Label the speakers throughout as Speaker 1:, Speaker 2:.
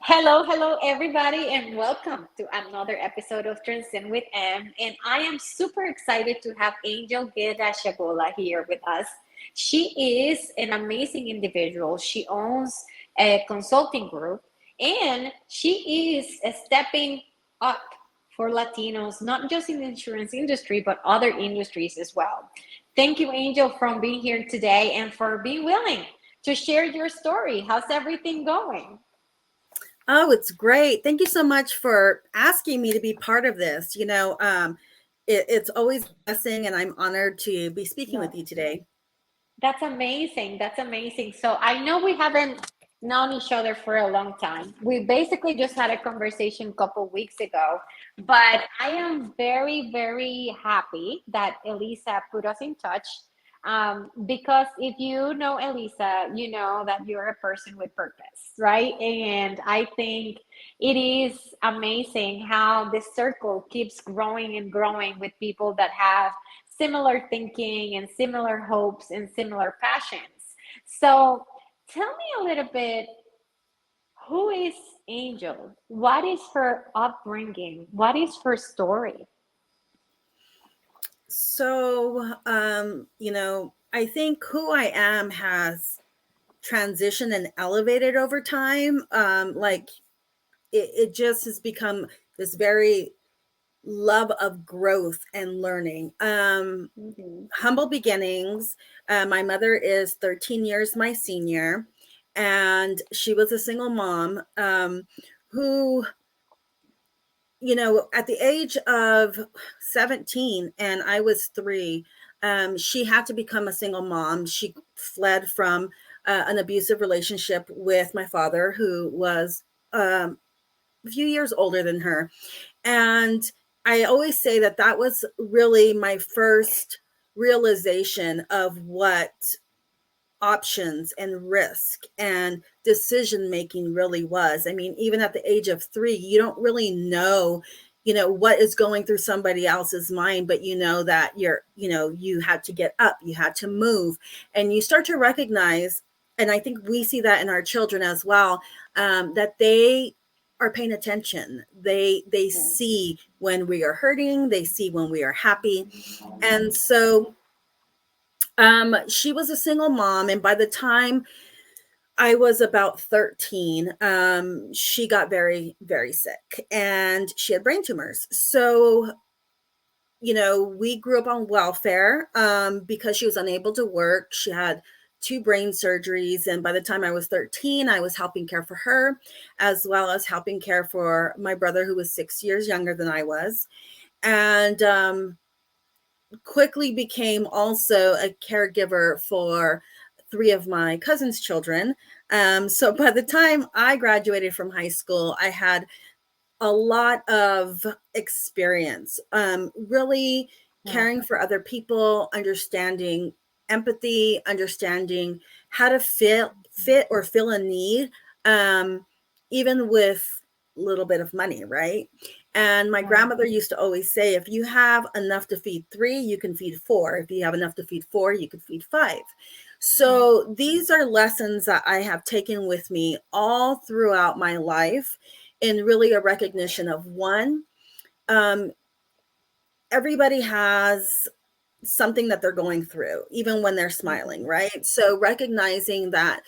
Speaker 1: Hello, everybody, and welcome to another episode of Transcend with M. And I am super excited to have Angel Guerra-Chagolla here with us. She is an amazing individual. She owns a consulting group, and she is stepping up for Latinos, not just in the insurance industry, but other industries as well. Thank you, Angel, for being here today and for being willing to share your story. How's everything going?
Speaker 2: Oh, it's great. Thank you so much for asking me to be part of this. It's always a blessing, and I'm honored to be speaking with
Speaker 1: No.
Speaker 2: you today.
Speaker 1: That's amazing. That's amazing. So I know we haven't known each other for a long time. We basically just had a conversation a couple weeks ago, but I am very happy that Elisa put us in touch. Because if you know Elisa, you know that you're a person with purpose, right? And I think it is amazing how this circle keeps growing and growing with people that have similar thinking and similar hopes and similar passions. So tell me a little bit, who is Angel? What is her upbringing? What is her story?
Speaker 2: I think who I am has transitioned and elevated over time. It just has become this very love of growth and learning.
Speaker 1: Mhm.
Speaker 2: Humble beginnings. My mother is 13 years my senior, and she was a single mom who, at the age of 17, and I was 3, she had to become a single mom. She fled from an abusive relationship with my father, who was a few years older than her. And I always say that that was really my first realization of what options and risk and decision making really was. I mean, even at the age of 3, you don't really know, what is going through somebody else's mind, but you know that you had to get up, you had to move, and you start to recognize, and I think we see that in our children as well, that they are paying attention. They
Speaker 1: Yeah.
Speaker 2: see when we are hurting, they see when we are happy. And so she was a single mom, and by the time I was about 13, she got very sick, and she had brain tumors. So, we grew up on welfare because she was unable to work. She had 2 brain surgeries, and by the time I was 13, I was helping care for her, as well as helping care for my brother, who was 6 years younger than I was. And quickly became also a caregiver for 3 of my cousin's children. So by the time I graduated from high school, I had a lot of experience, really
Speaker 1: Yeah.
Speaker 2: caring for other people, understanding empathy, understanding how to fit or fill a need, um, even with a little bit of money, right? And my
Speaker 1: Right.
Speaker 2: grandmother used to always say, if you have enough to feed 3, you can feed 4. If you have enough to feed 4, you can feed 5.
Speaker 1: Yeah.
Speaker 2: So these are lessons that I have taken with me all throughout my life, in really a recognition of one, um, everybody has something that they're going through, even when they're smiling,
Speaker 1: Mhm.
Speaker 2: right? So recognizing that,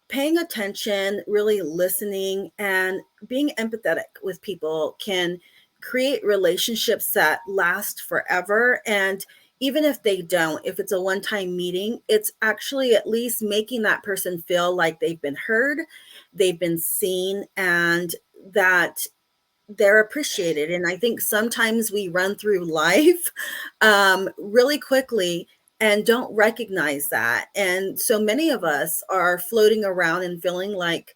Speaker 2: paying attention, really listening, and being empathetic with people can create relationships that last forever. And even if they don't, if it's a one time meeting, it's actually at least making that person feel like they've been heard, they've been seen, and that they're appreciated. And I think sometimes we run through life really quickly and don't recognize that. And so many of us are floating around and feeling like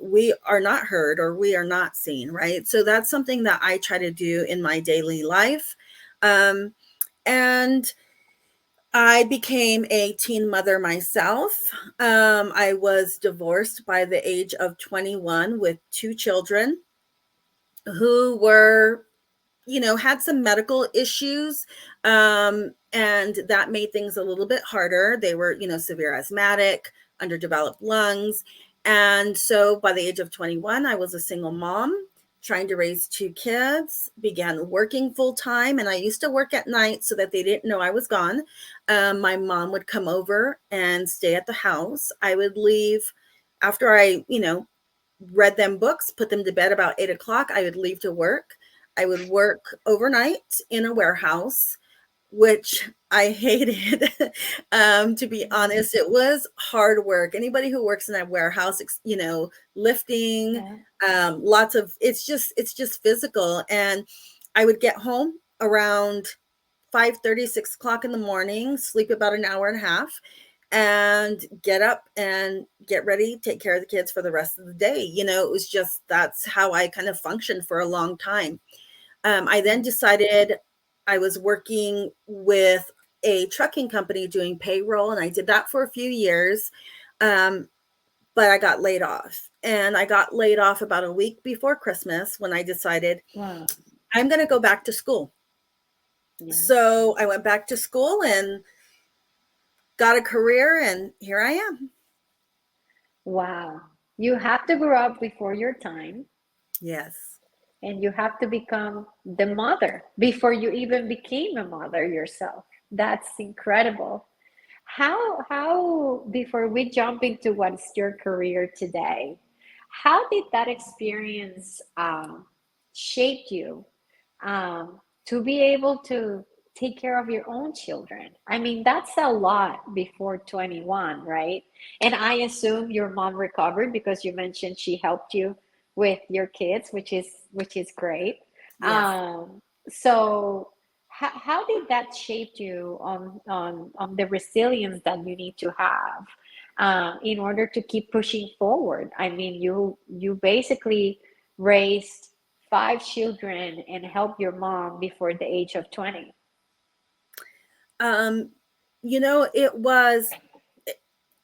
Speaker 2: we are not heard or we are not seen, right? So that's something that I try to do in my daily life. Um, and I became a teen mother myself. I was divorced by the age of 21 with 2 children who were, had some medical issues. And that made things a little bit harder. They were, severe asthmatic, underdeveloped lungs. And so by the age of 21, I was a single mom trying to raise two kids, began working full time. And I used to work at night so that they didn't know I was gone. My mom would come over and stay at the house. I would leave after I, read them books, put them to bed about 8 o'clock. I would leave to work. I would work overnight in a warehouse, which I hated. To be honest, it was hard work. Anybody who works in that warehouse, lifting,
Speaker 1: Yeah.
Speaker 2: lots of, it's just physical. And I would get home around 5:30, 6 o'clock in the morning, sleep about an hour and a half, and get up and get ready, take care of the kids for the rest of the day. It was just, that's how I kind of functioned for a long time. I then decided I was working with a trucking company doing payroll, and I did that for a few years. But I got laid off, and I got laid off about a week before Christmas when I decided
Speaker 1: Wow.
Speaker 2: I'm going to go back to school.
Speaker 1: Yeah.
Speaker 2: So I went back to school and got a career, and here I am.
Speaker 1: Wow. You have to grow up before your time,
Speaker 2: Yes.
Speaker 1: and you have to become the mother before you even became a mother yourself. That's incredible. How before we jump into what's your career today, how did that experience shape you to be able to take care of your own children? I mean, that's a lot before 21, right? And I assume your mom recovered because you mentioned she helped you with your kids, which is great.
Speaker 2: Yes.
Speaker 1: So how did that shape you on the resilience that you need to have in order to keep pushing forward? I mean, you basically raised five children and helped your mom before the age of 20.
Speaker 2: Um,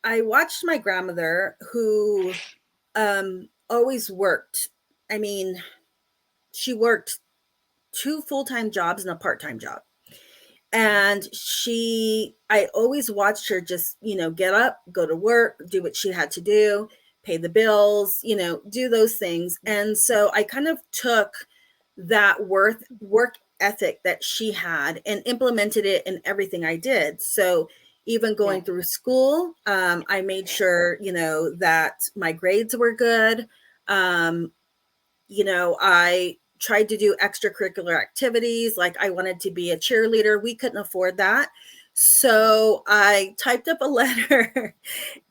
Speaker 2: I watched my grandmother who always worked. I mean, she worked two full-time jobs and a part-time job. And I always watched her just, get up, go to work, do what she had to do, pay the bills, do those things. And so I kind of took that work ethic that she had and implemented it in everything I did. So even
Speaker 1: Yeah.
Speaker 2: going through school, I made sure, that my grades were good. Um, I tried to do extracurricular activities. Like I wanted to be a cheerleader. We couldn't afford that. So I typed up a letter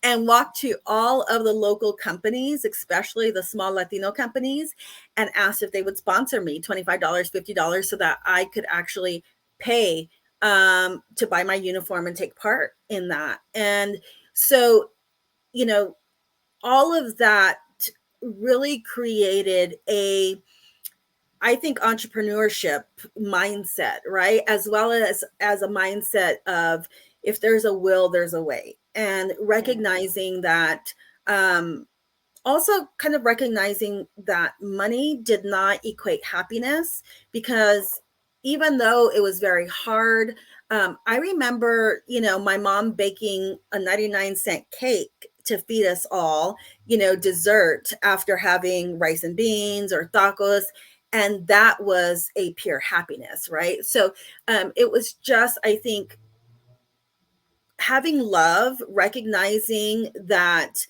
Speaker 2: and walked to all of the local companies, especially the small Latino companies, and asked if they would sponsor me $25, $50 so that I could actually pay to buy my uniform and take part in that. And so, you know, all of that really created I think, entrepreneurship mindset, right? As well as a mindset of, if there's a will, there's a way. And
Speaker 1: Yeah.
Speaker 2: recognizing that, also kind of recognizing that money did not equate happiness, because even though it was very hard, I remember, my mom baking a 99-cent cake to feed us all, dessert after having rice and beans or tacos. And that was a pure happiness, right? So it was just, I think, having love, recognizing that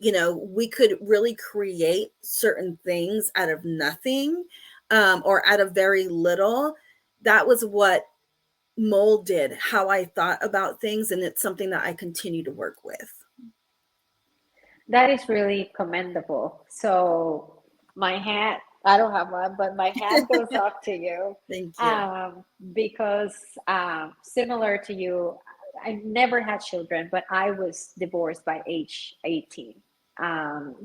Speaker 2: we could really create certain things out of nothing, or out of very little. That was what molded how I thought about things. And it's something that I continue to work with.
Speaker 1: That is really commendable. So my hat, I don't have one, but my hat goes off to you
Speaker 2: Thank you.
Speaker 1: um, because similar to you, I never had children, but I was divorced by age 18.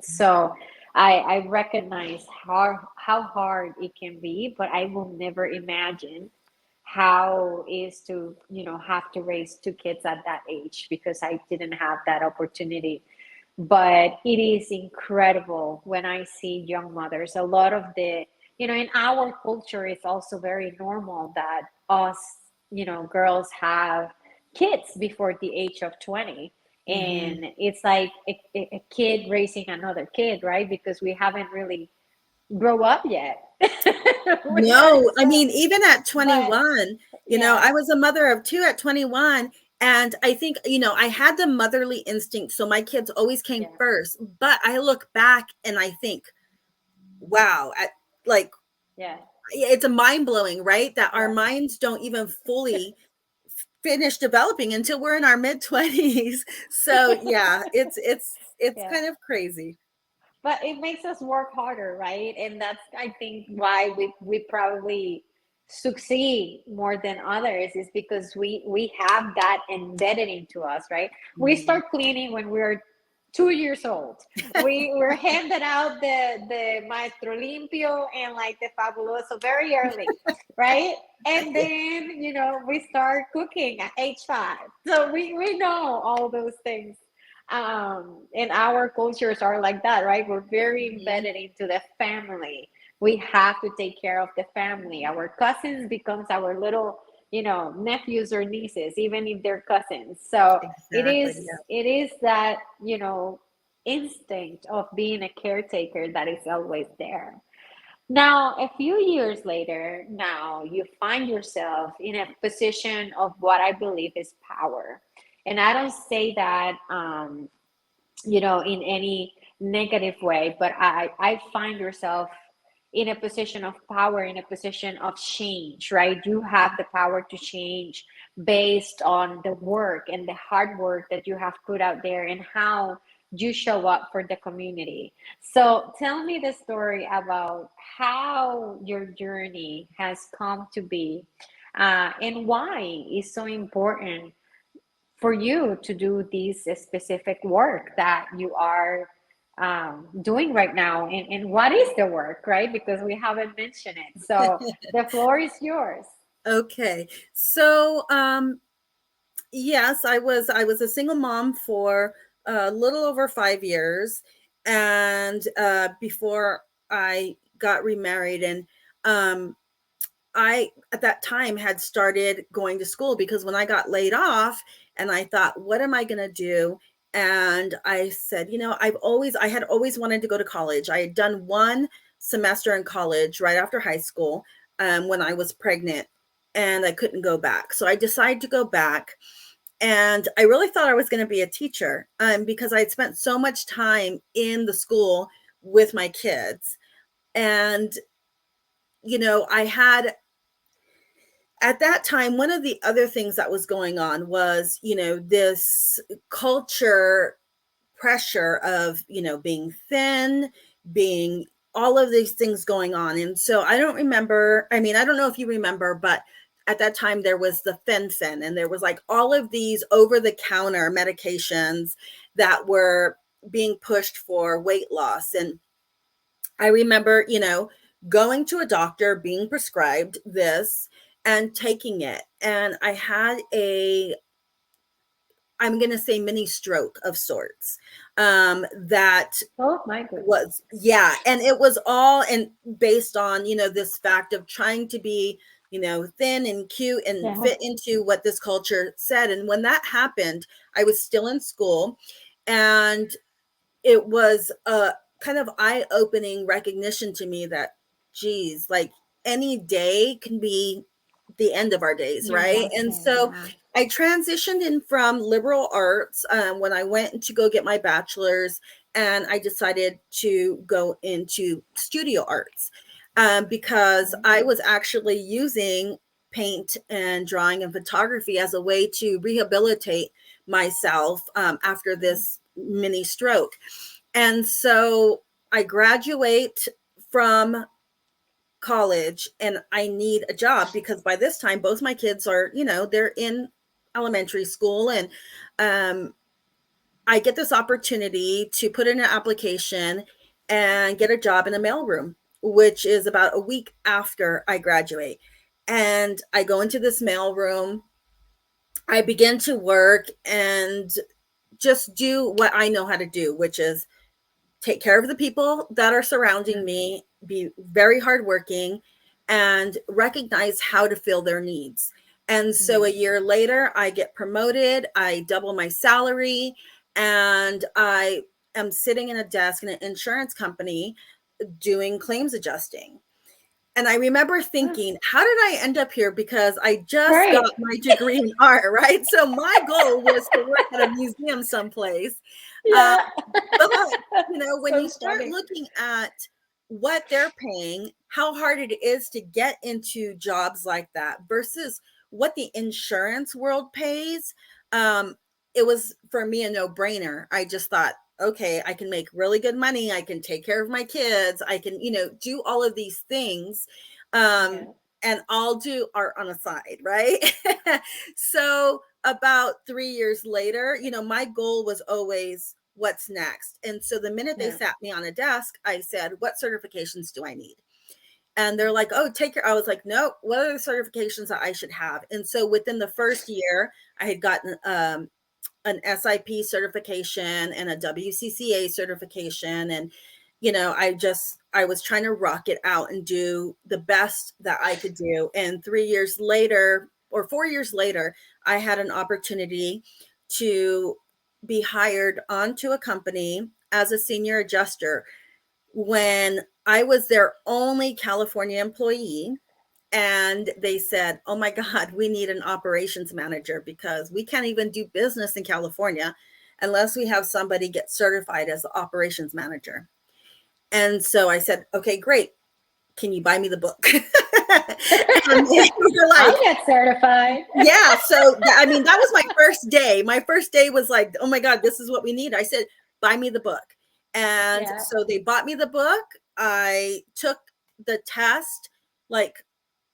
Speaker 1: So I recognize how hard it can be, but I will never imagine how is to have to raise two kids at that age because I didn't have that opportunity. But it is incredible when I see young mothers. A lot of in our culture, it's also very normal that us, girls have kids before the age of 20.
Speaker 2: Mhm.
Speaker 1: and it's like a kid raising another kid, right? Because we haven't really grow up yet. We are
Speaker 2: No, I
Speaker 1: still,
Speaker 2: mean, even at
Speaker 1: but
Speaker 2: 21,
Speaker 1: yeah,
Speaker 2: I was a mother of two at 21. And I think, I had the motherly instinct. So my kids always came
Speaker 1: yeah,
Speaker 2: first. But I look back and I think, wow, like,
Speaker 1: yeah,
Speaker 2: it's a mind blowing, right? That our
Speaker 1: yeah,
Speaker 2: minds don't even fully finish developing until we're in our mid 20s. So yeah, it's
Speaker 1: yeah.
Speaker 2: kind of crazy.
Speaker 1: But it makes us work harder, right? And that's, I think, why we probably succeed more than others, is because we have that embedded into us, right? We
Speaker 2: Mhm.
Speaker 1: start cleaning when we're 2 years old. We were handed out the maestro limpio and like the fabuloso very early, right? And then we start cooking at age 5, so we know all those things. And our cultures are like that, right? We're very
Speaker 2: Mhm.
Speaker 1: embedded into the family. We have to take care of the family. Our cousins becomes our little, nephews or nieces, even if they're cousins. So it
Speaker 2: Exactly.
Speaker 1: is
Speaker 2: Yeah.
Speaker 1: it is that, instinct of being a caretaker that is always there. Now, a few years later, now you find yourself in a position of what I believe is power. And I don't say that in any negative way, but I find yourself in a position of power, in a position of change, right? You have the power to change based on the work and the hard work that you have put out there and how you show up for the community. So tell me the story about how your journey has come to be, and why it's so important for you to do this specific work that you are doing right now. And what is the work, right? Because we haven't mentioned it. So the floor is yours.
Speaker 2: Okay. So, yes, I was a single mom for a little over 5 years, and before I got remarried, and um, I at that time had started going to school because when I got laid off, and I thought, what am I going to do? And I said, I had always wanted to go to college. I had done one semester in college right after high school, when I was pregnant, and I couldn't go back. So I decided to go back, and I really thought I was going to be a teacher, because I had spent so much time in the school with my kids. And, I had at that time, one of the other things that was going on was, this culture pressure of, being thin, being all of these things going on. And so I don't remember, I mean, I don't know if you remember, but at that time there was the fen, and there was like all of these over the counter medications that were being pushed for weight loss. And I remember, going to a doctor, being prescribed this and taking it. And I had I'm going to say mini stroke of sorts. That
Speaker 1: Oh my goodness.
Speaker 2: was, yeah. And it was all and based on, this fact of trying to be, thin and cute and
Speaker 1: Yeah.
Speaker 2: fit into what this culture said. And when that happened, I was still in school, and it was a kind of eye-opening recognition to me that, geez, like any day can be the end of our days,
Speaker 1: Your
Speaker 2: right?
Speaker 1: last
Speaker 2: And
Speaker 1: name,
Speaker 2: so
Speaker 1: yeah.
Speaker 2: I transitioned in from liberal arts, when I went to go get my bachelor's, and I decided to go into studio arts, because
Speaker 1: Okay.
Speaker 2: I was actually using paint and drawing and photography as a way to rehabilitate myself, after this mini stroke. And so I graduate from college and I need a job because by this time both my kids are, they're in elementary school. And um I get this opportunity to put in an application and get a job in a mailroom, which is about a week after I graduate. And I go into this mailroom, I begin to work and just do what I know how to do, which is take care of the people that are surrounding me, be very hardworking, and recognize how to fill their needs. And so
Speaker 1: Yeah.
Speaker 2: a year later, I get promoted, I double my salary, And I am sitting in a desk in an insurance company doing claims adjusting. And I remember thinking, how did I end up here? Because I just got
Speaker 1: Right.
Speaker 2: my degree in art, right? So my goal was to work at a museum someplace. Uh,
Speaker 1: Yeah.
Speaker 2: but, when
Speaker 1: So
Speaker 2: you start
Speaker 1: funny.
Speaker 2: looking at what they're paying, how hard it is to get into jobs like that versus what the insurance world pays, it was for me a no-brainer. I just thought, okay, I can make really good money. I can take care of my kids. I can, do all of these things.
Speaker 1: Yeah.
Speaker 2: And I'll do art on the side, right? So about 3 years later, my goal was always what's next. And so the minute they
Speaker 1: Yeah.
Speaker 2: sat me on a desk, I said, what certifications do I need? And they're like, oh, I was like, no, what are the certifications that I should have? And so within the first year, I had gotten an SIP certification and a WCCA certification. And, I was trying to rock it out and do the best that I could do. And 3 years later, or 4 years later, I had an opportunity to be hired onto a company as a senior adjuster when I was their only California employee. And they said, oh my God, we need an operations manager because we can't even do business in California unless we have somebody get certified as the operations manager. And so I said, okay, great. Can you buy me the book? And they were like,
Speaker 1: I'll get certified.
Speaker 2: yeah. So, that was my first day. My first day was like, oh my God, this is what we need. I said, buy me the book. And
Speaker 1: Yeah.
Speaker 2: so they bought me the book. I took the test like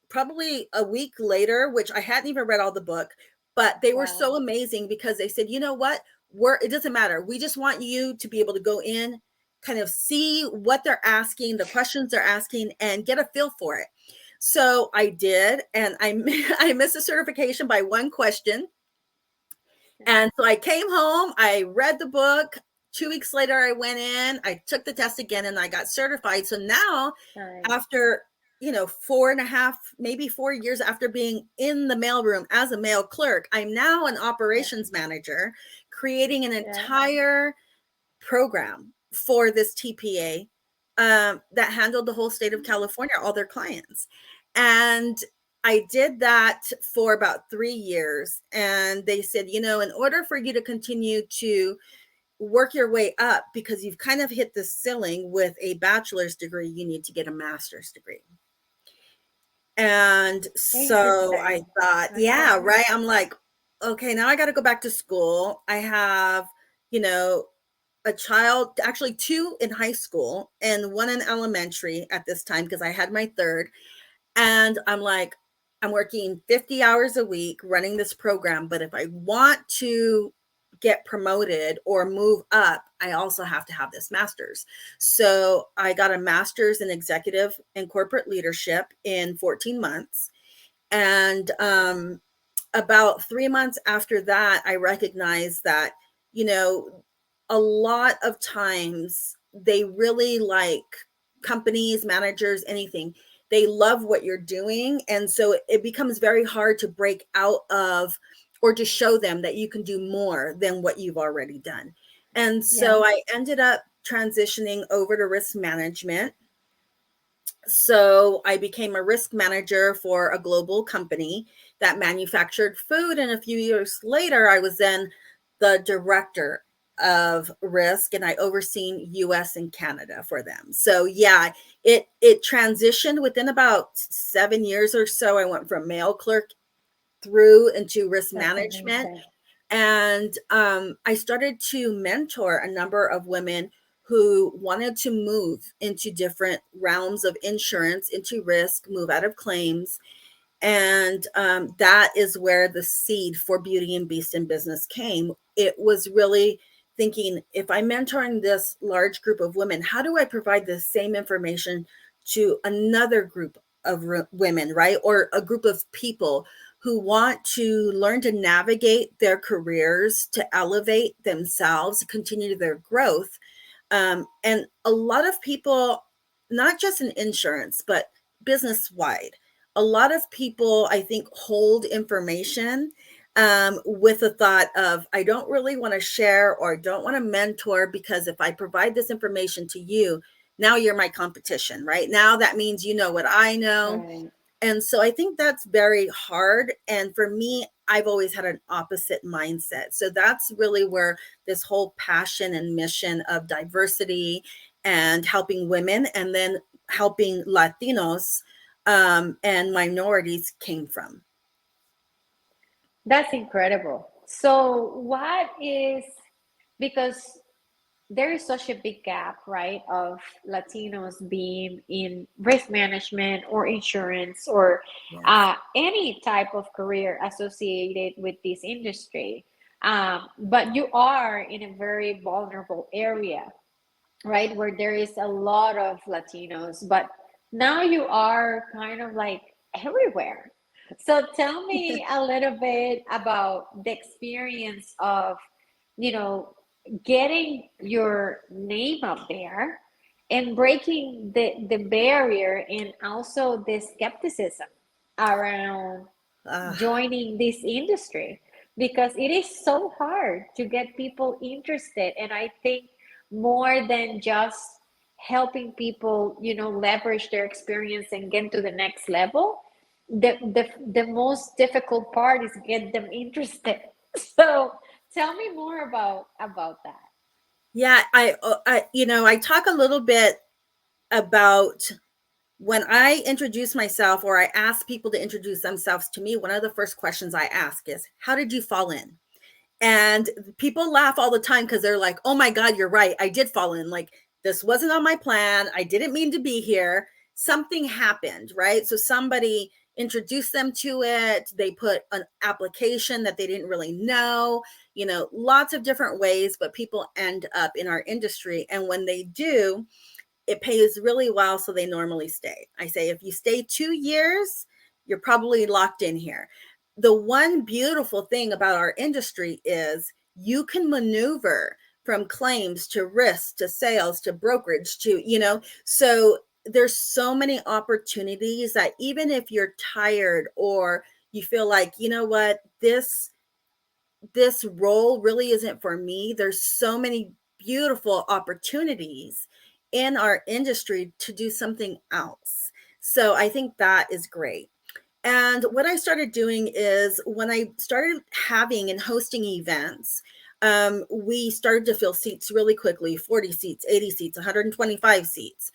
Speaker 2: probably a week later, which I hadn't even read all the book, but they were so
Speaker 1: Wow.
Speaker 2: amazing because they said, you know what, it doesn't matter. We just want you to be able to go in, kind of see what they're asking, the questions they're asking, and get a feel for it. So I did, and I missed the certification by one question. And so I came home, I read the book. 2 weeks later, I went in, I took the test again, and I got certified. So now,
Speaker 1: Nice.
Speaker 2: after 4.5, maybe 4 years after being in the mailroom as a mail clerk, I'm now an
Speaker 1: Yeah.
Speaker 2: operations manager, creating an
Speaker 1: Yeah.
Speaker 2: entire program for this TPA that handled the whole state of California, all their clients. And I did that for about 3 years. And they said, in order for you to continue to work your way up, because you've kind of hit the ceiling with a bachelor's degree, you need to get a master's degree. And so I
Speaker 1: Interesting.
Speaker 2: thought, yeah,
Speaker 1: Okay.
Speaker 2: right. I'm like, okay, now I got to go back to school. I have, you know, a child, actually two in high school and one in elementary at this time because I had my third. And I'm like, I'm working 50 hours a week running this program. But if I want to get promoted or move up, I also have to have this master's. So I got a master's in executive and corporate leadership in 14 months. And about 3 months after that, I recognized that, you know, a lot of times they really like companies, managers, anything. They love what you're doing. And so it becomes very hard to break out of or to show them that you can do more than what you've already done. And
Speaker 1: Yeah.
Speaker 2: so I ended up transitioning over to risk management. So I became a risk manager for a global company that manufactured food. And a few years later, I was then the director of risk, and I overseen US and Canada for them. So yeah, it transitioned within about 7 years or so. I went from mail clerk through into risk
Speaker 1: That's
Speaker 2: management.
Speaker 1: amazing.
Speaker 2: And I started to mentor a number of women who wanted to move into different realms of insurance, into risk, move out of claims. And that is where the seed for Beauty and Beast in Business came. It was really thinking, if I'm mentoring this large group of women, how do I provide the same information to another group of women, right? Or a group of people who want to learn to navigate their careers, to elevate themselves, continue their growth. And a lot of people, not just in insurance, but business wide, a lot of people, I think, hold information with the thought of, I don't really want to share or don't want to mentor, because if I provide this information to you, now you're my competition, right? Now that means you know what I know.
Speaker 1: Right.
Speaker 2: And so I think that's very hard. And for me, I've always had an opposite mindset. So that's really where this whole passion and mission of diversity and helping women and then helping Latinos and minorities came from.
Speaker 1: That's incredible. So, what is, because there is such a big gap, right, of Latinos being in risk management or insurance or
Speaker 2: Yes.
Speaker 1: any type of career associated with this industry. But you are in a very vulnerable area, right, where there is a lot of Latinos, but now you are kind of like everywhere. So tell me a little bit about the experience of, you know, getting your name up there and breaking the barrier and also the skepticism around
Speaker 2: Uh,
Speaker 1: joining this industry, because it is so hard to get people interested. And I think more than just helping people, you know, leverage their experience and get to the next level, the most difficult part is get them interested. So tell me more about that.
Speaker 2: yeah, I talk a little bit about when I introduce myself or I ask people to introduce themselves to me. One of the first questions I ask is, how did you fall in? And people laugh all the time because they're like, oh my God, you're right. I did fall in. Like, this wasn't on my plan. I didn't mean to be here. Something happened, right? So somebody introduced them to it. They put an application that they didn't really know, lots of different ways, but people end up in our industry. And when they do, it pays really well. So they normally stay. I say, if you stay 2 years, you're probably locked in here. The one beautiful thing about our industry is you can maneuver from claims to risk to sales to brokerage to, so there's so many opportunities that even if you're tired or you feel like, you know what, this role really isn't for me, there's so many beautiful opportunities in our industry to do something else. So I think that is great. And what I started doing is when I started having and hosting events, we started to fill seats really quickly: 40 seats, 80 seats, 125 seats,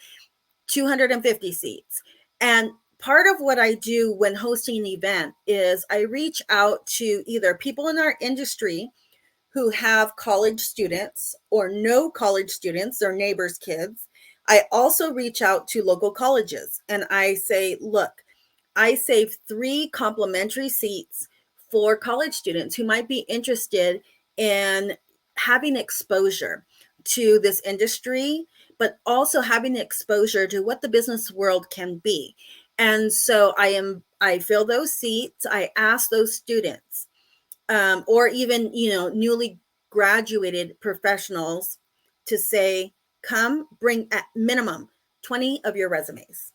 Speaker 2: 250 seats. And part of what I do when hosting an event is I reach out to either people in our industry who have college students or no college students, their neighbors' kids. I also reach out to local colleges and I say, look, I saved 3 complimentary seats for college students who might be interested in having exposure to this industry, but also having exposure to what the business world can be. And so I fill those seats. I ask those students, or even, newly graduated professionals, to say, come bring at minimum 20 of your resumes.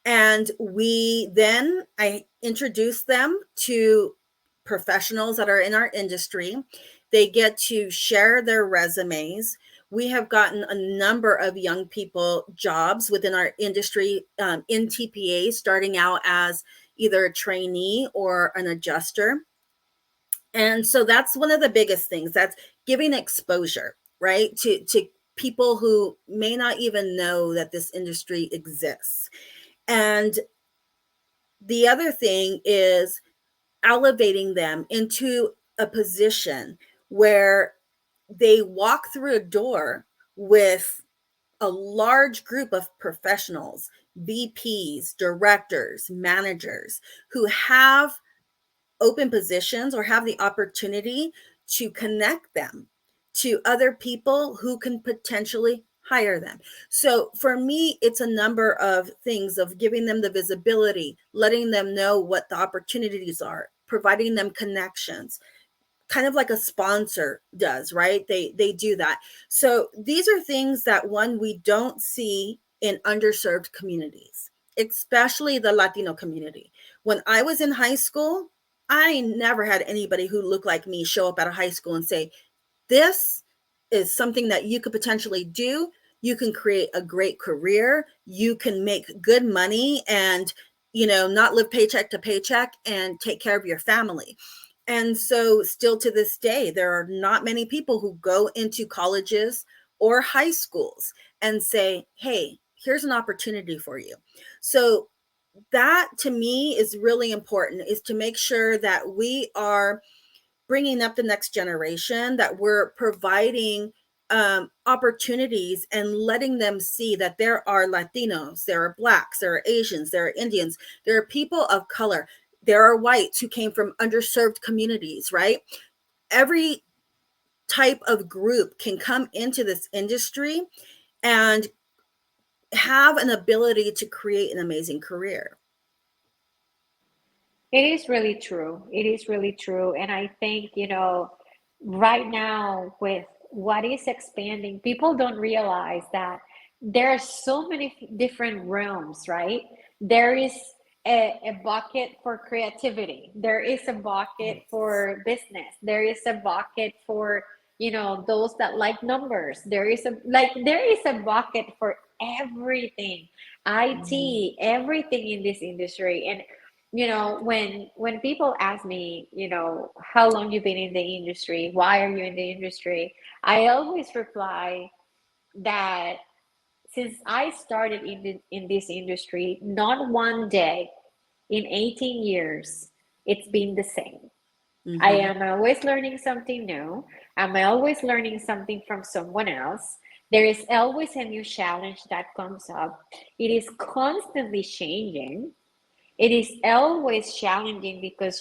Speaker 2: And I introduce them to professionals that are in our industry. They get to share their resumes. We have gotten a number of young people jobs within our industry, in TPA, starting out as either a trainee or an adjuster. And so that's one of the biggest things, that's giving exposure, right? To people who may not even know that this industry exists. And the other thing is elevating them into a position where they walk through a door with a large group of professionals, VPs, directors, managers, who have open positions or have the opportunity to connect them to other people who can potentially hire them. So for me, it's a number of things of giving them the visibility, letting them know what the opportunities are, providing them connections, kind of like a sponsor does, right? They do that. So these are things that, one, we don't see in underserved communities, especially the Latino community. When I was in high school, I never had anybody who looked like me show up at a high school and say, this is something that you could potentially do. You can create a great career. You can make good money and, not live paycheck to paycheck and take care of your family. And so still to this day, there are not many people who go into colleges or high schools and say, hey, here's an opportunity for you. So that to me is really important, is to make sure that we are bringing up the next generation, that we're providing opportunities and letting them see that there are Latinos, there are Blacks, there are Asians, there are Indians, there are people of color, there are whites who came from underserved communities, right? Every type of group can come into this industry and have an ability to create an amazing career.
Speaker 1: It is really true. It is really true. And I think, right now with what is expanding, people don't realize that there are so many different realms, right? There is a bucket for creativity. There is a bucket for business. There is a bucket for, those that like numbers. There is a bucket for everything. IT, everything in this industry. And when people ask me, how long you've been in the industry, why are you in the industry, I always reply that since I started in this industry, not one day in 18 years it's been the same. I am always learning something new. I'm always learning something from someone else. There is always a new challenge that comes up. It is constantly changing. It is always challenging because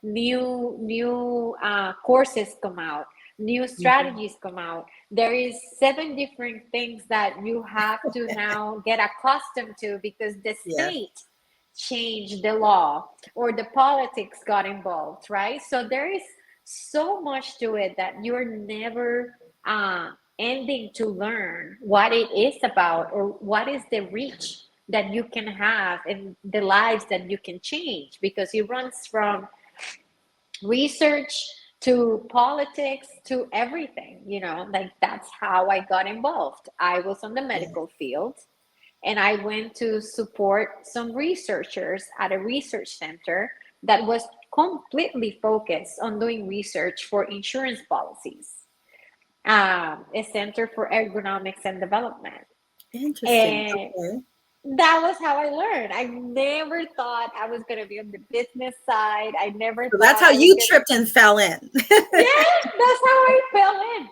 Speaker 1: new courses come out, new strategies come out. There is 7 different things that you have to now get accustomed to because the
Speaker 2: Yes.
Speaker 1: state changed the law or the politics got involved, right? So there is so much to it that you're never ending to learn what it is about or what is the reach that you can have and the lives that you can change, because it runs from research to politics to everything. Like that's how I got involved. I was on the medical field and I went to support some researchers at a research center that was completely focused on doing research for insurance policies, a center for ergonomics and development.
Speaker 2: Interesting.
Speaker 1: And
Speaker 2: Okay.
Speaker 1: that was how I learned. I never thought I was going to be on the business side. I never
Speaker 2: So that's
Speaker 1: thought
Speaker 2: how
Speaker 1: I was
Speaker 2: you
Speaker 1: going to.
Speaker 2: tripped and fell in.
Speaker 1: Yeah, that's how I fell in.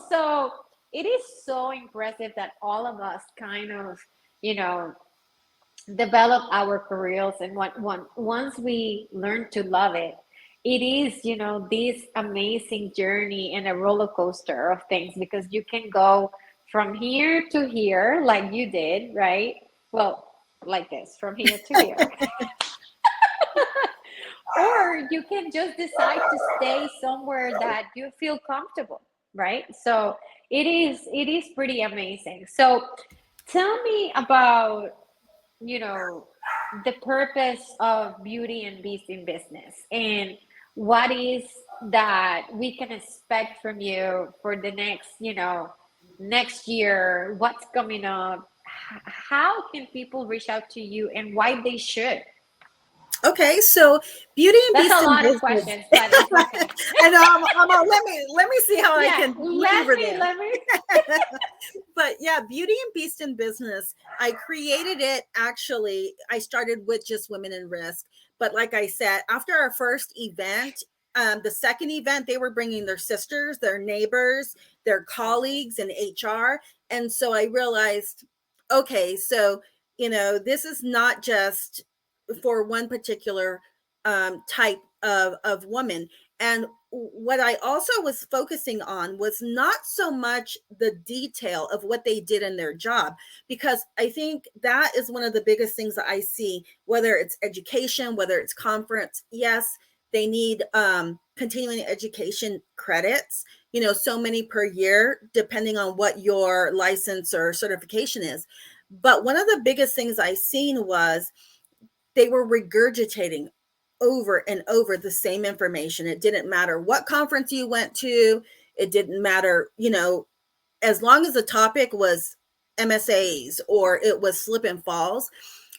Speaker 1: So it is so impressive that all of us kind of, you know, develop our careers. And once we learn to love it, it is, this amazing journey and a roller coaster of things, because you can go from here to here like you did, right? Well, like this, from here to here. Or you can just decide to stay somewhere that you feel comfortable, right? So it is pretty amazing. So tell me about, you know, the purpose of Beauty and Beast in business, and what is that we can expect from you for the next year, what's coming up, how can people reach out to you and why they should.
Speaker 2: Okay, so Beauty and
Speaker 1: That's
Speaker 2: Beast
Speaker 1: a
Speaker 2: in
Speaker 1: lot of
Speaker 2: business.
Speaker 1: questions, but it's okay.
Speaker 2: I know. Let me see how I
Speaker 1: Yeah,
Speaker 2: can
Speaker 1: let
Speaker 2: flavor
Speaker 1: me
Speaker 2: this.
Speaker 1: let me
Speaker 2: But yeah, Beauty and Beast in business. I created it actually. I started with just women in risk, but like I said, after our first event, the second event, they were bringing their sisters, their neighbors, their colleagues in HR, and so I realized, okay, so this is not just for one particular type of woman. And what I also was focusing on was not so much the detail of what they did in their job, because I think that is one of the biggest things that I see, whether it's education, whether it's conference. Yes, they need continuing education credits, so many per year, depending on what your license or certification is. But one of the biggest things I seen was they were regurgitating over and over the same information. It didn't matter what conference you went to. It didn't matter, as long as the topic was MSAs or it was slip and falls,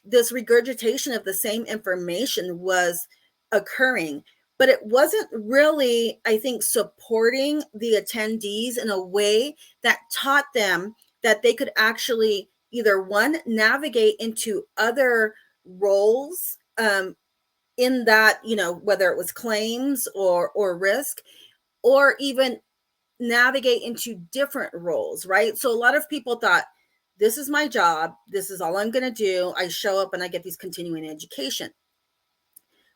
Speaker 2: this regurgitation of the same information was occurring. But it wasn't really, I think, supporting the attendees in a way that taught them that they could actually either one, navigate into other roles in that, whether it was claims or risk, or even navigate into different roles, right? So a lot of people thought, this is my job. This is all I'm going to do. I show up and I get these continuing education.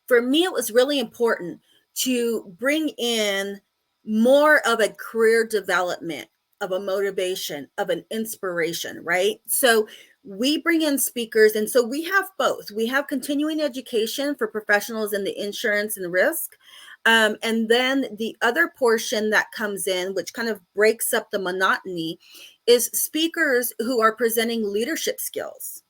Speaker 2: For me, it was really important to bring in more of a career development, of a motivation, of an inspiration, right? So we bring in speakers. And so we have both. We have continuing education for professionals in the insurance and risk. And then the other portion that comes in, which kind of breaks up the monotony, is speakers who are presenting leadership skills.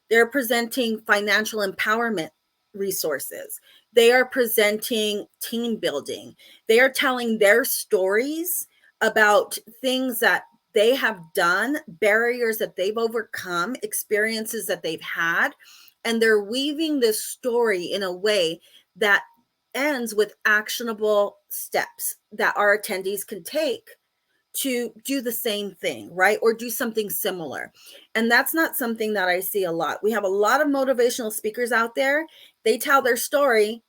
Speaker 2: They're presenting financial empowerment resources. They are presenting team building. They are telling their stories about things that they have done, barriers that they've overcome, experiences that they've had. And they're weaving this story in a way that ends with actionable steps that our attendees can take to do the same thing, right? Or do something similar. And that's not something that I see a lot. We have a lot of motivational speakers out there. They tell their story,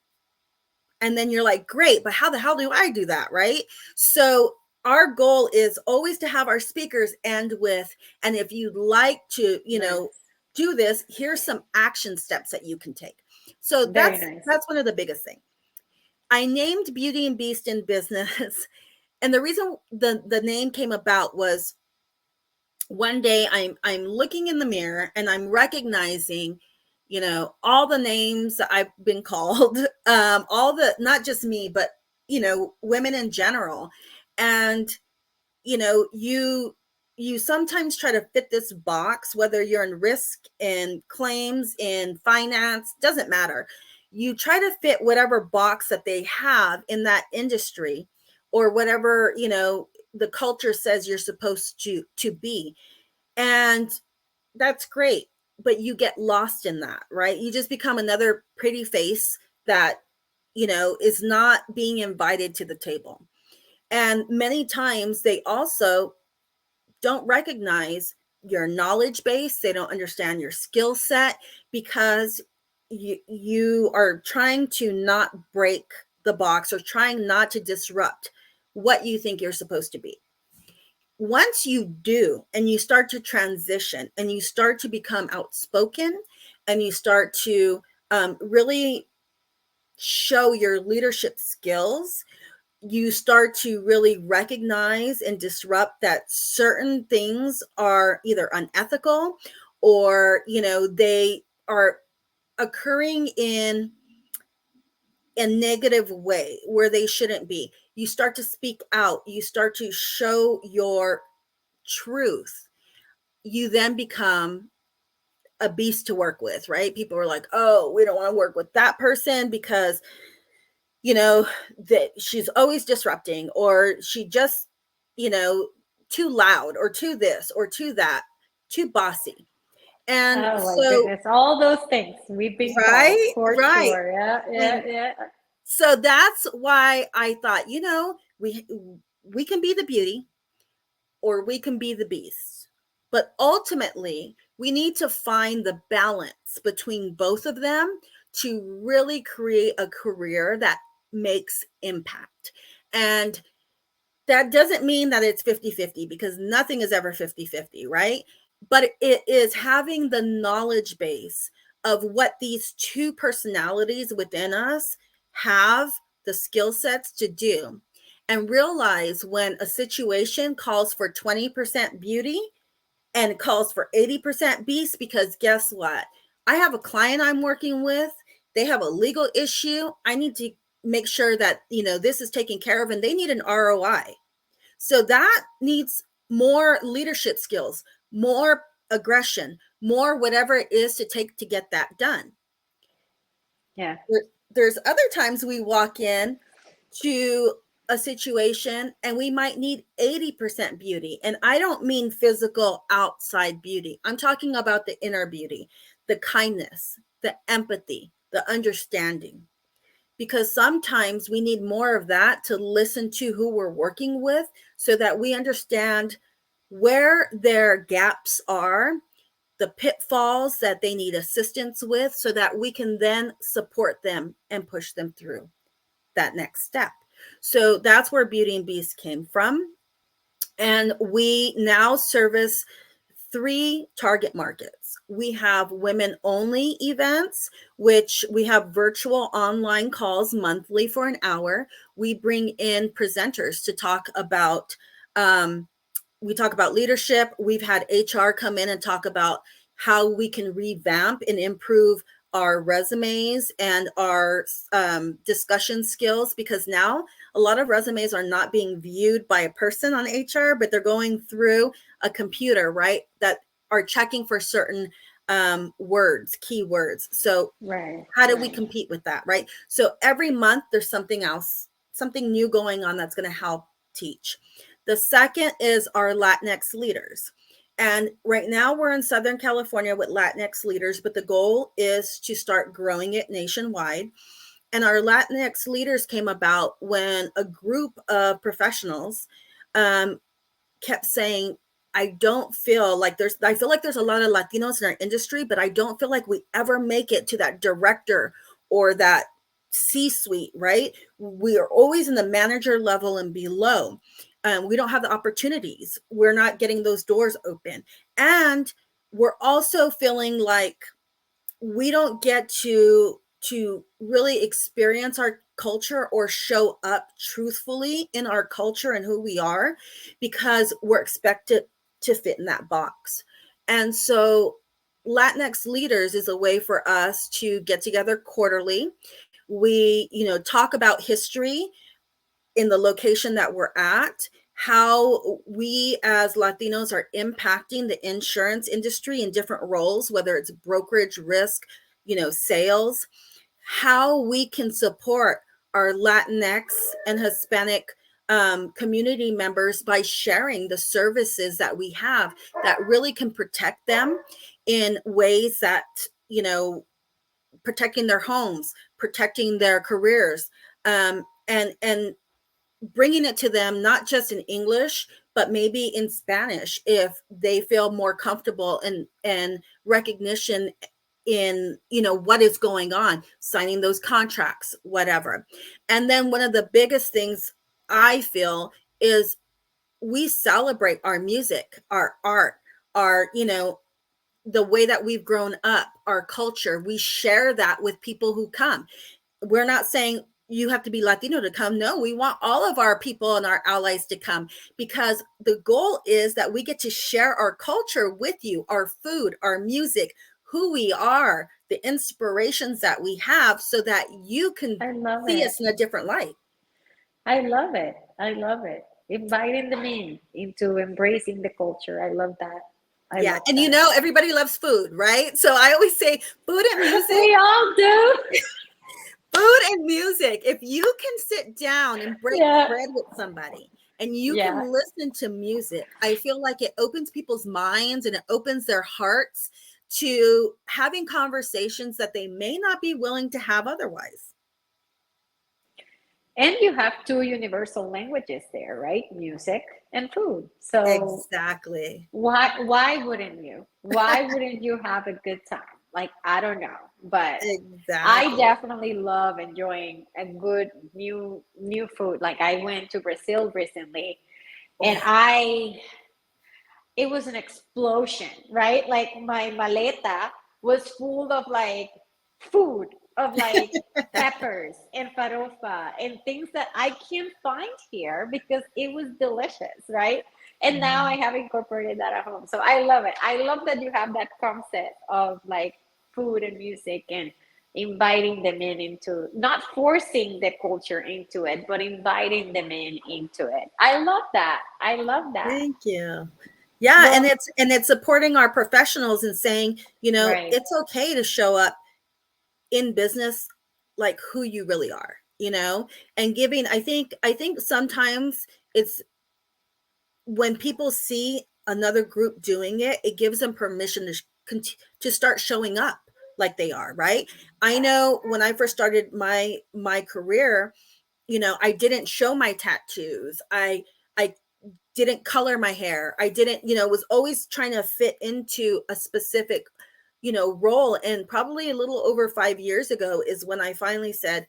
Speaker 2: and then you're like, great, but how the hell do I do that, right? So our goal is always to have our speakers end with, and if you'd like to, do this, here's some action steps that you can take. So that's one of the biggest things. I named Beauty and Beast in Business. And the reason the name came about was one day I'm looking in the mirror and I'm recognizing, all the names that I've been called, all the, not just me, but, women in general. And, you sometimes try to fit this box, whether you're in risk, in claims, in finance, doesn't matter. You try to fit whatever box that they have in that industry, or whatever, the culture says you're supposed to be. And that's great, but you get lost in that, right? You just become another pretty face that, is not being invited to the table. And many times they also don't recognize your knowledge base. They don't understand your skill set, because you are trying to not break the box or trying not to disrupt what you think you're supposed to be. Once you do, and you start to transition, and you start to become outspoken, and you start to really show your leadership skills, you start to really recognize and disrupt that certain things are either unethical, or, they are occurring in a negative way where they shouldn't be. You start to speak out. You start to show your truth. You then become a beast to work with, right? People are like, oh, we don't want to work with that person because, that she's always disrupting, or she just, too loud, or too this, or too that, too bossy. And
Speaker 1: oh my goodness, all those things we've been called, for sure. Yeah.
Speaker 2: So that's why I thought, we can be the beauty, or we can be the beast. But ultimately, we need to find the balance between both of them to really create a career that makes impact. And that doesn't mean that it's 50-50, because nothing is ever 50-50, right? But it is having the knowledge base of what these two personalities within us have the skill sets to do, and realize when a situation calls for 20% beauty and calls for 80% beast, because guess what? I have a client I'm working with. They have a legal issue. I need to make sure that, this is taken care of, and they need an ROI. So that needs more leadership skills, more aggression, more whatever it is to take to get that done.
Speaker 1: Yeah.
Speaker 2: there's other times we walk in to a situation and we might need 80% beauty. And I don't mean physical outside beauty. I'm talking about the inner beauty, the kindness, the empathy, the understanding. Because sometimes we need more of that to listen to who we're working with so that we understand where their gaps are, the pitfalls that they need assistance with, so that we can then support them and push them through that next step. So that's where Beauty and Beast came from. And we now service 3 target markets. We have women only events, which we have virtual online calls monthly for an hour. We bring in presenters to talk about, we talk about leadership. We've had HR come in and talk about how we can revamp and improve our resumes and our discussion skills, because now a lot of resumes are not being viewed by a person on HR, but they're going through a computer, right? That are checking for certain words, keywords. So how do we compete with that, right? So every month there's something else, something new going on that's going to help teach. The second is our Latinx leaders. And right now we're in Southern California with Latinx leaders, but the goal is to start growing it nationwide. And our Latinx leaders came about when a group of professionals kept saying, I feel like there's a lot of Latinos in our industry, but I don't feel like we ever make it to that director or that C-suite, right? We are always in the manager level and below. We don't have the opportunities. We're not getting those doors open. And we're also feeling like we don't get to really experience our culture or show up truthfully in our culture and who we are, because we're expected to fit in that box. And so Latinx leaders is a way for us to get together quarterly. We, talk about history in the location that we're at, how we as Latinos are impacting the insurance industry in different roles, whether it's brokerage, risk, sales, how we can support our Latinx and Hispanic community members by sharing the services that we have that really can protect them in ways that, protecting their homes, protecting their careers, and bringing it to them, not just in English, but maybe in Spanish, if they feel more comfortable and recognition in, what is going on, signing those contracts, whatever. And then one of the biggest things I feel is we celebrate our music, our art, our, the way that we've grown up, our culture. We share that with people who come. We're not saying you have to be Latino to come. No, we want all of our people and our allies to come, because the goal is that we get to share our culture with you, our food, our music, who we are, the inspirations that we have, so that you can see us in a different light.
Speaker 1: I love it. I love it. Inviting them into embracing the culture. I love that.
Speaker 2: And everybody loves food, right? So I always say food and music.
Speaker 1: We all do.
Speaker 2: Food and music. If you can sit down and break bread with somebody and you can listen to music, I feel like it opens people's minds and it opens their hearts to having conversations that they may not be willing to have otherwise.
Speaker 1: And you have 2 universal languages there, right? Music and food. So
Speaker 2: exactly.
Speaker 1: Why wouldn't you? Why wouldn't you have a good time? Like, I don't know, but I definitely love enjoying a good new food. Like, I went to Brazil recently, and it was an explosion, right? Like, my maleta was full of like food, of like peppers and farofa and things that I can't find here because it was delicious, right? And now I have incorporated that at home. So I love it. I love that you have that concept of like food and music and inviting them into, not forcing the culture into it, but inviting them into it. I love that. I love that.
Speaker 2: Thank you. Yeah, well, and it's supporting our professionals and saying, it's okay to show up in business like who you really are, and giving, I think sometimes it's when people see another group doing it, it gives them permission to start showing up like they are, right? I know when I first started my career, I didn't show my tattoos. I didn't color my hair. I didn't, was always trying to fit into a specific, role. And probably a little over 5 years ago is when I finally said,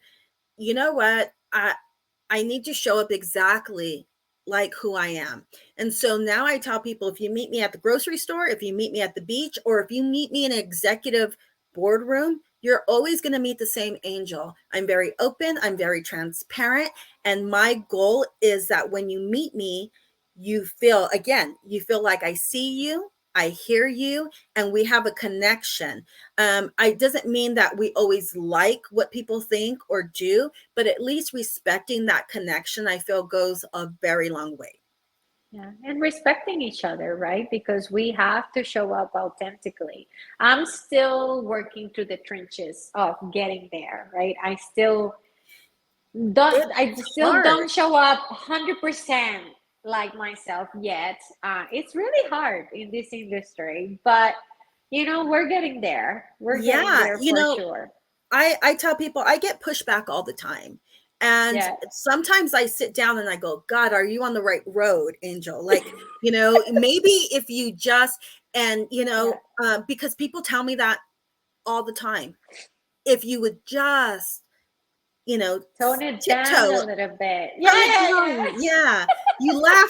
Speaker 2: you know what? I need to show up exactly like who I am. And so now I tell people, if you meet me at the grocery store, if you meet me at the beach, or if you meet me in an executive boardroom, you're always going to meet the same angel. I'm very open, I'm very transparent, and my goal is that when you meet me, you feel like I see you, I hear you, and we have a connection. It doesn't mean that we always like what people think or do, but at least respecting that connection, I feel, goes a very long way.
Speaker 1: Yeah, and respecting each other, right? Because we have to show up authentically. I'm still working through the trenches of getting there, right? I
Speaker 2: It's
Speaker 1: still
Speaker 2: hard.
Speaker 1: don't show up 100% like myself yet. It's really hard in this industry, but we're getting there. We're getting
Speaker 2: Yeah,
Speaker 1: there for sure.
Speaker 2: I tell people I get pushback all the time. And
Speaker 1: Yeah.
Speaker 2: sometimes I sit down and I go, God, are you on the right road, Angel? Like, maybe if you just, and,
Speaker 1: Yeah.
Speaker 2: because people tell me that all the time. If you would just,
Speaker 1: Tone it down a
Speaker 2: tiptoe.
Speaker 1: little bit.
Speaker 2: Tone it
Speaker 1: Yeah, yeah,
Speaker 2: down. Yeah. You laugh,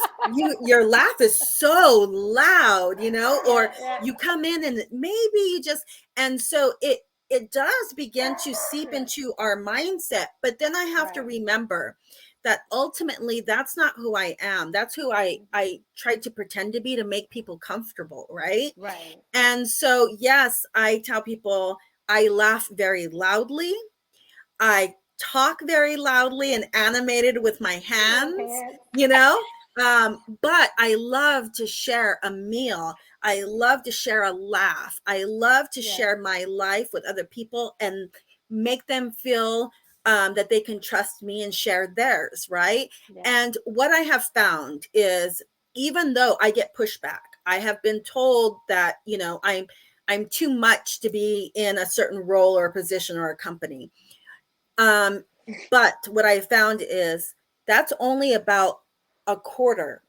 Speaker 2: your laugh is so loud,
Speaker 1: yeah,
Speaker 2: or
Speaker 1: yeah,
Speaker 2: you come in and maybe you just, and so it does begin to seep
Speaker 1: yeah.
Speaker 2: into our mindset. But then I have to
Speaker 1: Right.
Speaker 2: remember that ultimately that's not who I am. That's who I tried to pretend to be to make people comfortable, right?
Speaker 1: Right.
Speaker 2: And so yes, I tell people I laugh very loudly. I talk very loudly and animated with my
Speaker 1: With your
Speaker 2: hands,
Speaker 1: hands.
Speaker 2: but I love to share a meal. I love to share a laugh. I love to
Speaker 1: Yeah.
Speaker 2: share my life with other people and make them feel that they can trust me and share theirs, right?
Speaker 1: Yeah.
Speaker 2: And what I have found is, even though I get pushback, I have been told that, I'm too much to be in a certain role or position or a company. um, but what I found is that's only about a quarter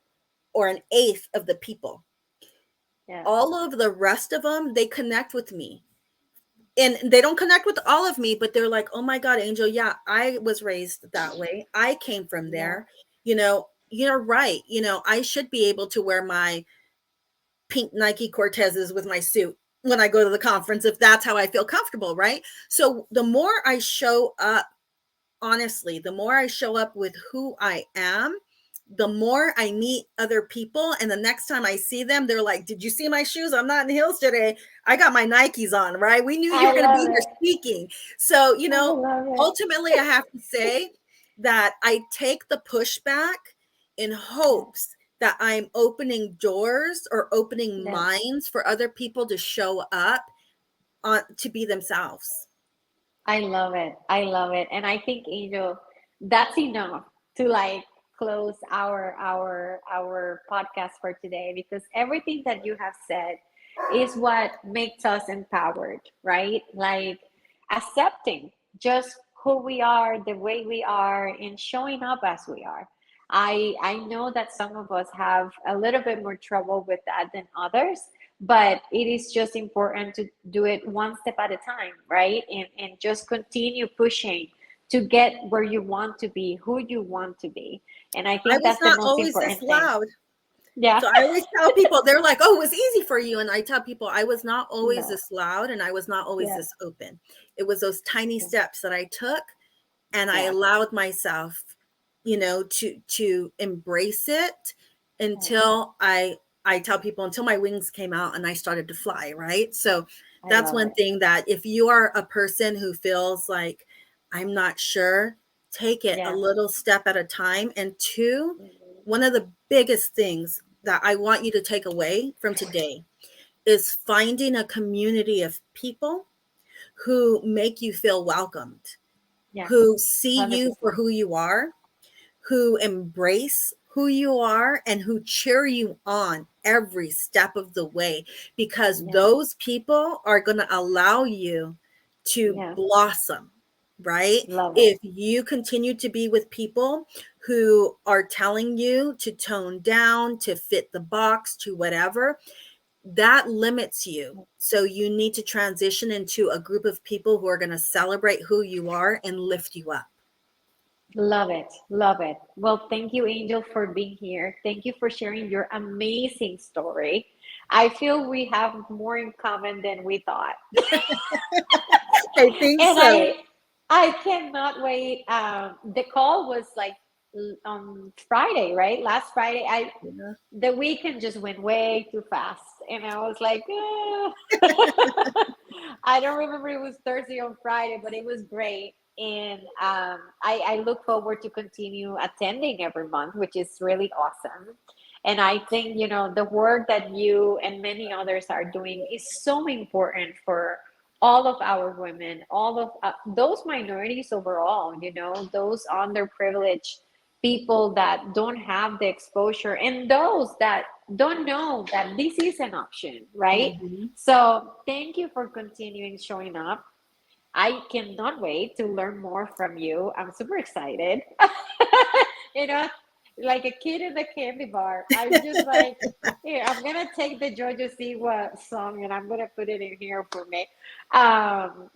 Speaker 2: or an eighth of the people.
Speaker 1: Yeah.
Speaker 2: All of the rest of them, they connect with me. And they don't connect with all of me, but they're like, oh my God, Angel, yeah, I was raised that way. I came from
Speaker 1: Yeah.
Speaker 2: there. You're right. I should be able to wear my pink Nike Cortezes with my suit when I go to the conference, if that's how I feel comfortable, right? So the more I show up, honestly, the more I show up with who I am, the more I meet other people. And the next time I see them, they're like, did you see my shoes? I'm not in heels today. I got my Nikes on, right? We knew you
Speaker 1: I
Speaker 2: were going to be
Speaker 1: love
Speaker 2: here
Speaker 1: it.
Speaker 2: speaking. So,
Speaker 1: I love it.
Speaker 2: ultimately, I have to say that I take the pushback in
Speaker 1: Yeah.
Speaker 2: hopes that I'm opening doors or opening
Speaker 1: Yeah.
Speaker 2: minds for other people to show up to be themselves.
Speaker 1: I love it. I love it. And I think, Angel, that's enough to like close our podcast for today, because everything that you have said is what makes us empowered, right? Like accepting just who we are, the way we are, and showing up as we are. I know that some of us have a little bit more trouble with that than others, but it is just important to do it one step at a time, right? And just continue pushing to get where you want to be, who you want to be. And I
Speaker 2: I
Speaker 1: think
Speaker 2: was
Speaker 1: that's the
Speaker 2: not
Speaker 1: most
Speaker 2: always this
Speaker 1: important thing.
Speaker 2: loud.
Speaker 1: Yeah.
Speaker 2: So I always tell people, they're like, oh, it was easy for you. And I tell people, I was not always
Speaker 1: No.
Speaker 2: this loud and I was not always
Speaker 1: Yeah.
Speaker 2: this open. It was those tiny steps that I took, and I
Speaker 1: Yeah.
Speaker 2: allowed myself, to embrace it
Speaker 1: Yeah.
Speaker 2: until I tell people, until my wings came out and I started to fly, right? So
Speaker 1: I
Speaker 2: that's
Speaker 1: love
Speaker 2: one
Speaker 1: it.
Speaker 2: thing, that if you are a person who feels like I'm not sure, take it a
Speaker 1: Yeah.
Speaker 2: little step at a time. And two,
Speaker 1: Mhm.
Speaker 2: one of the biggest things that I want you to take away from today is finding a community of people who make you feel welcomed.
Speaker 1: Yeah,
Speaker 2: who see you for
Speaker 1: 100%.
Speaker 2: who you are, who embrace who you are, and who cheer you on every step of the way, because
Speaker 1: Yeah,
Speaker 2: those people are going to allow you to
Speaker 1: yeah,
Speaker 2: blossom, right?
Speaker 1: love it.
Speaker 2: If you continue to be with people who are telling you to tone down, to fit the box, to whatever, that limits you. So you need to transition into a group of people who are going to celebrate who you are and lift you up.
Speaker 1: Love it. Love it. Well, thank you, Angel, for being here. Thank you for sharing your amazing story. I feel we have more in common than we thought.
Speaker 2: I think
Speaker 1: And
Speaker 2: so.
Speaker 1: I cannot wait. The call was like on Friday, right? Last Friday.
Speaker 2: Yeah.
Speaker 1: The weekend just went way too fast. And I was like, I don't remember it was Thursday or Friday, but it was great. And I look forward to continue attending every month, which is really awesome. And I think, the work that you and many others are doing is so important for all of our women, all of those minorities overall, those underprivileged people that don't have the exposure and those that don't know that this is an option, right?
Speaker 2: Mhm.
Speaker 1: So thank you for continuing showing up. I cannot wait to learn more from you. I'm super excited. you know, like a kid in the candy bar. I'm just like, here, I'm gonna take the Jojo Siwa song and I'm gonna put it in here for me.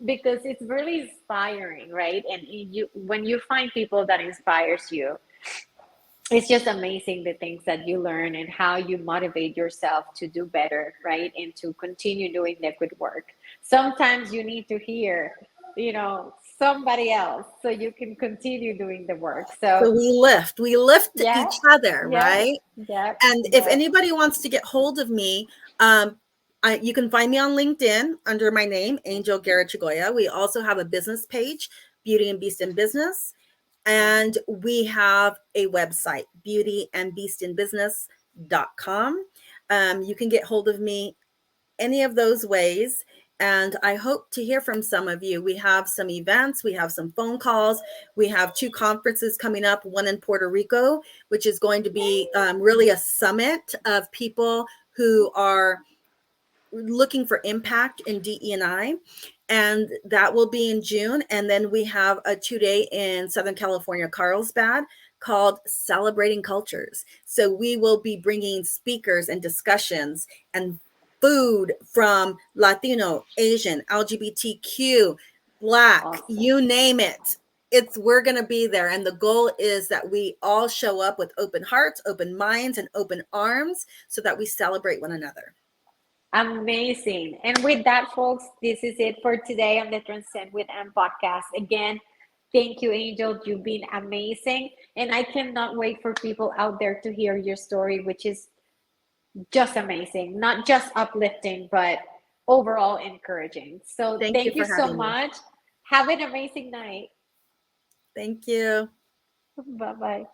Speaker 1: Because it's really inspiring, right? And when you find people that inspires you, it's just amazing the things that you learn and how you motivate yourself to do better, right? And to continue doing the good work. Sometimes you need to hear, somebody else so you can continue doing the work. So,
Speaker 2: So we lift
Speaker 1: yeah,
Speaker 2: each other,
Speaker 1: yeah,
Speaker 2: right?
Speaker 1: yeah,
Speaker 2: And if
Speaker 1: yeah.
Speaker 2: anybody wants to get hold of me, you can find me on LinkedIn under my name, Angel Guerra-Chagolla. We also have a business page, Beauty and Beast in Business. And we have a website, beautyandbeastinbusiness.com. You can get hold of me any of those ways. And I hope to hear from some of you. We have some events, we have some phone calls, we have 2 conferences coming up, one in Puerto Rico, which is going to be really a summit of people who are looking for impact in DE&I, and that will be in June. And then we have a 2-day in Southern California, Carlsbad, called Celebrating Cultures. So we will be bringing speakers and discussions and food from Latino, Asian, LGBTQ, Black,
Speaker 1: Awesome.
Speaker 2: you name it. We're going to be there. And the goal is that we all show up with open hearts, open minds, and open arms so that we celebrate one another.
Speaker 1: Amazing. And with that, folks, this is it for today on the Transcend with M podcast. Again, thank you, Angel. You've been amazing. And I cannot wait for people out there to hear your story, which is just amazing. Not just uplifting, but overall encouraging. So
Speaker 2: Thank you
Speaker 1: thank you
Speaker 2: for
Speaker 1: so
Speaker 2: having me.
Speaker 1: much. Have an amazing night.
Speaker 2: Thank you.
Speaker 1: Bye bye.